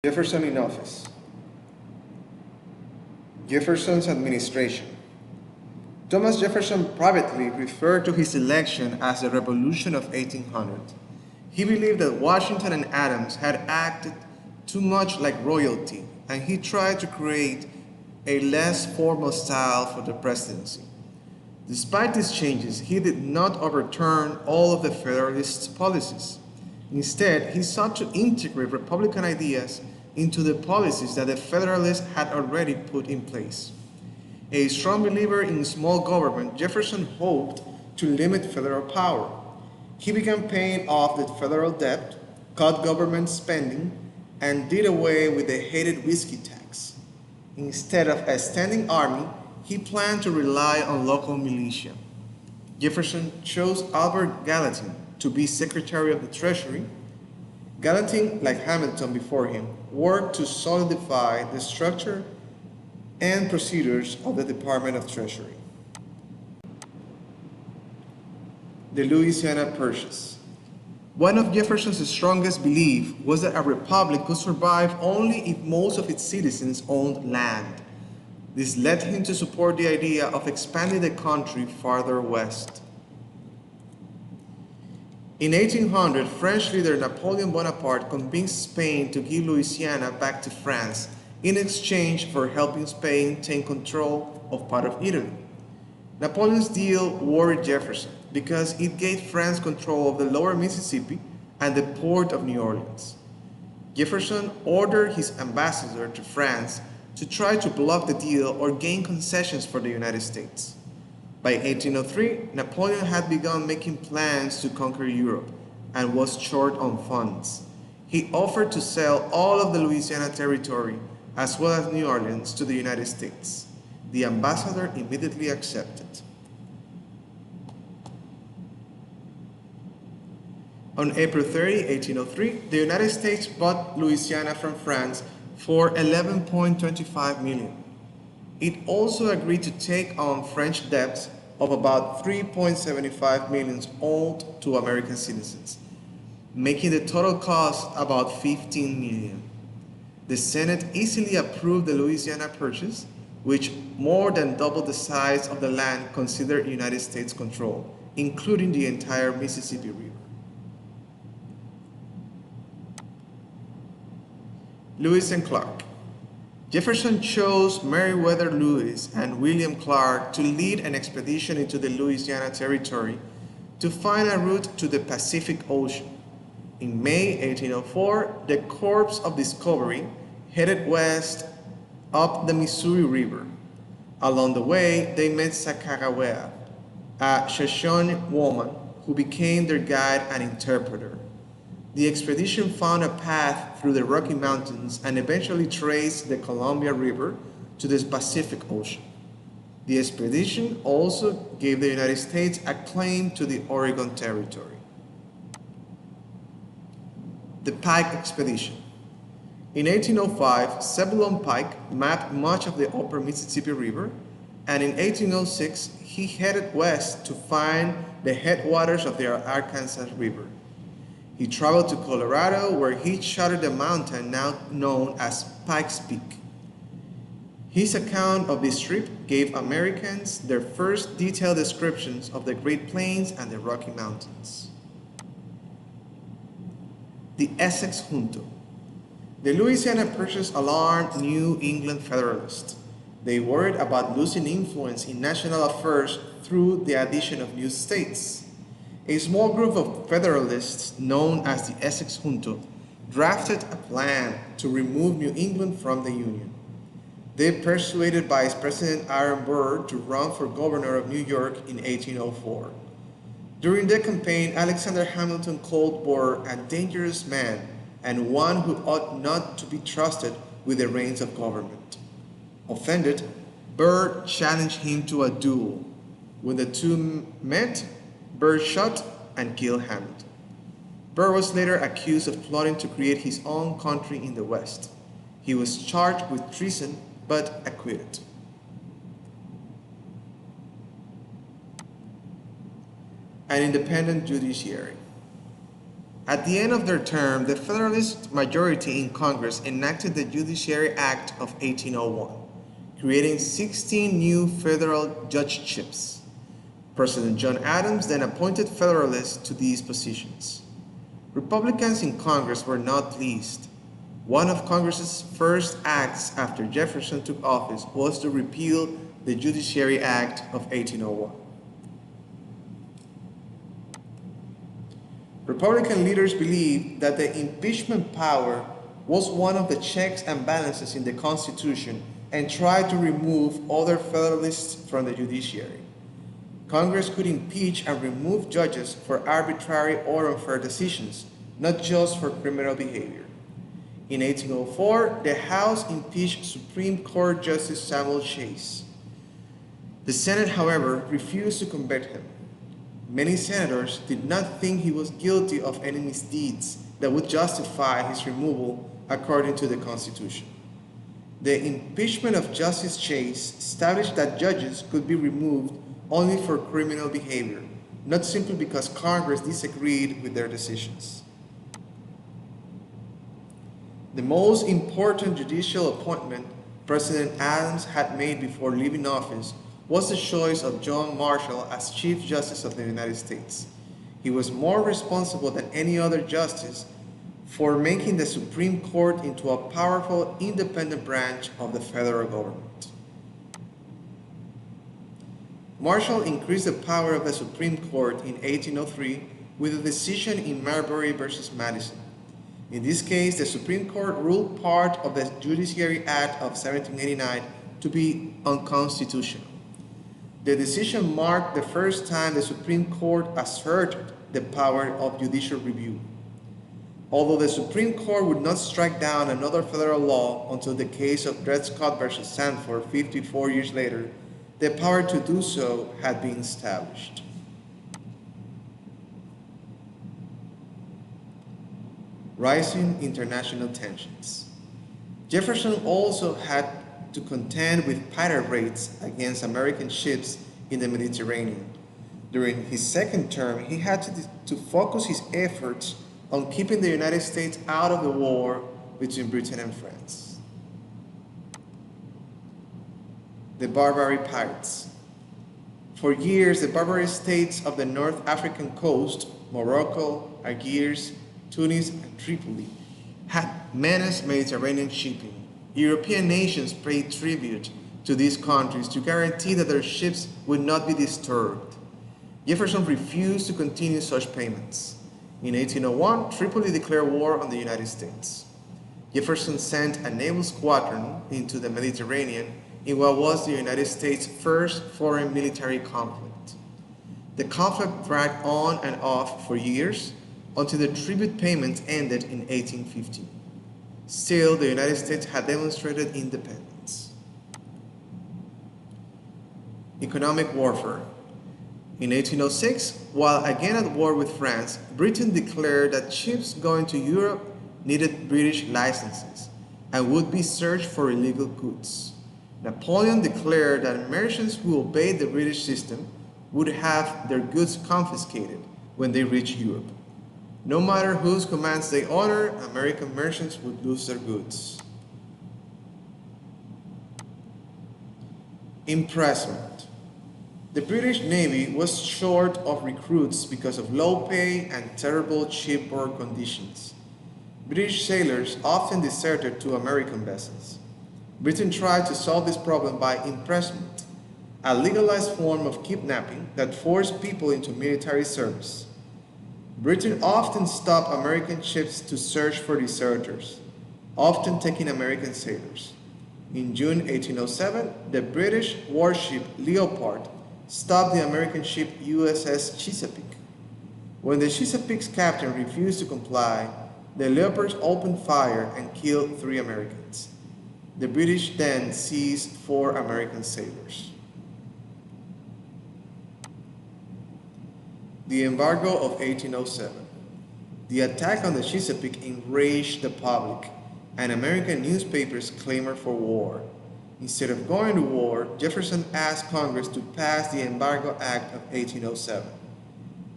Jefferson in office. Jefferson's administration. Thomas Jefferson privately referred to his election as the Revolution of 1800. He believed that Washington and Adams had acted too much like royalty, and he tried to create a less formal style for the presidency. Despite these changes, he did not overturn all of the Federalists' policies. Instead, he sought to integrate Republican ideas into the policies that the Federalists had already put in place. A strong believer in small government, Jefferson hoped to limit federal power. He began paying off the federal debt, cut government spending, and did away with the hated whiskey tax. Instead of a standing army, he planned to rely on local militia. Jefferson chose Albert Gallatin to be Secretary of the Treasury. Gallatin, like Hamilton before him, worked to solidify the structure and procedures of the Department of Treasury. The Louisiana Purchase. One of Jefferson's strongest beliefs was that a republic could survive only if most of its citizens owned land. This led him to support the idea of expanding the country farther west. In 1800, French leader Napoleon Bonaparte convinced Spain to give Louisiana back to France in exchange for helping Spain take control of part of Italy. Napoleon's deal worried Jefferson because it gave France control of the lower Mississippi and the port of New Orleans. Jefferson ordered his ambassador to France to try to block the deal or gain concessions for the United States. By 1803, Napoleon had begun making plans to conquer Europe and was short on funds. He offered to sell all of the Louisiana territory as well as New Orleans to the United States. The ambassador immediately accepted. On April 30, 1803, the United States bought Louisiana from France for $11.25 million. It also agreed to take on French debts of about $3.75 million owed to American citizens, making the total cost about $15 million. The Senate easily approved the Louisiana Purchase, which more than doubled the size of the land considered United States control, including the entire Mississippi River. Lewis and Clark. Jefferson chose Meriwether Lewis and William Clark to lead an expedition into the Louisiana Territory to find a route to the Pacific Ocean. In May 1804, the Corps of Discovery headed west up the Missouri River. Along the way, they met Sacagawea, a Shoshone woman who became their guide and interpreter. The expedition found a path through the Rocky Mountains and eventually traced the Columbia River to the Pacific Ocean. The expedition also gave the United States a claim to the Oregon Territory. The Pike Expedition. In 1805, Zebulon Pike mapped much of the upper Mississippi River, and in 1806, he headed west to find the headwaters of the Arkansas River. He traveled to Colorado, where he charted the mountain now known as Pikes Peak. His account of this trip gave Americans their first detailed descriptions of the Great Plains and the Rocky Mountains. The Essex Junto. The Louisiana Purchase alarmed New England Federalists. They worried about losing influence in national affairs through the addition of new states. A small group of Federalists, known as the Essex Junto, drafted a plan to remove New England from the Union. They persuaded Vice President Aaron Burr to run for governor of New York in 1804. During the campaign, Alexander Hamilton called Burr a dangerous man and one who ought not to be trusted with the reins of government. Offended, Burr challenged him to a duel. When the two met, Burr shot and killed Hamilton. Burr was later accused of plotting to create his own country in the West. He was charged with treason but acquitted. An independent judiciary. At the end of their term, the Federalist majority in Congress enacted the Judiciary Act of 1801, creating 16 new federal judgeships. President John Adams then appointed Federalists to these positions. Republicans in Congress were not pleased. One of Congress's first acts after Jefferson took office was to repeal the Judiciary Act of 1801. Republican leaders believed that the impeachment power was one of the checks and balances in the Constitution and tried to remove other Federalists from the judiciary. Congress could impeach and remove judges for arbitrary or unfair decisions, not just for criminal behavior. In 1804, the House impeached Supreme Court Justice Samuel Chase. The Senate, however, refused to convict him. Many senators did not think he was guilty of any misdeeds that would justify his removal according to the Constitution. The impeachment of Justice Chase established that judges could be removed only for criminal behavior, not simply because Congress disagreed with their decisions. The most important judicial appointment President Adams had made before leaving office was the choice of John Marshall as Chief Justice of the United States. He was more responsible than any other justice for making the Supreme Court into a powerful, independent branch of the federal government. Marshall increased the power of the Supreme Court in 1803 with a decision in Marbury versus Madison. In this case, the Supreme Court ruled part of the Judiciary Act of 1789 to be unconstitutional. The decision marked the first time the Supreme Court asserted the power of judicial review. Although the Supreme Court would not strike down another federal law until the case of Dred Scott versus Sanford 54 years later, the power to do so had been established. Rising international tensions. Jefferson also had to contend with pirate raids against American ships in the Mediterranean. During his second term, he had to focus his efforts on keeping the United States out of the war between Britain and France. The Barbary Pirates. For years, the Barbary states of the North African coast, Morocco, Algiers, Tunis, and Tripoli, had menaced Mediterranean shipping. European nations paid tribute to these countries to guarantee that their ships would not be disturbed. Jefferson refused to continue such payments. In 1801, Tripoli declared war on the United States. Jefferson sent a naval squadron into the Mediterranean in what was the United States' first foreign military conflict. The conflict dragged on and off for years until the tribute payments ended in 1850. Still, the United States had demonstrated independence. Economic warfare. In 1806, while again at war with France, Britain declared that ships going to Europe needed British licenses and would be searched for illegal goods. Napoleon declared that merchants who obeyed the British system would have their goods confiscated when they reached Europe. No matter whose commands they honored, American merchants would lose their goods. Impressment. The British Navy was short of recruits because of low pay and terrible shipboard conditions. British sailors often deserted to American vessels. Britain tried to solve this problem by impressment, a legalized form of kidnapping that forced people into military service. Britain often stopped American ships to search for deserters, often taking American sailors. In June 1807, the British warship Leopard stopped the American ship USS Chesapeake. When the Chesapeake's captain refused to comply, the Leopards opened fire and killed 3 Americans. The British then seized 4 American sailors. The embargo of 1807. The attack on the Chesapeake enraged the public, and American newspapers clamored for war. Instead of going to war, Jefferson asked Congress to pass the Embargo Act of 1807.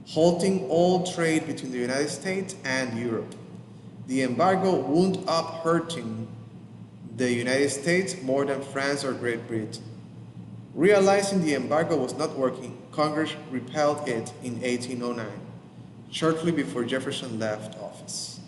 halting all trade between the United States and Europe. The embargo wound up hurting the United States more than France or Great Britain. Realizing the embargo was not working, Congress repealed it in 1809, shortly before Jefferson left office.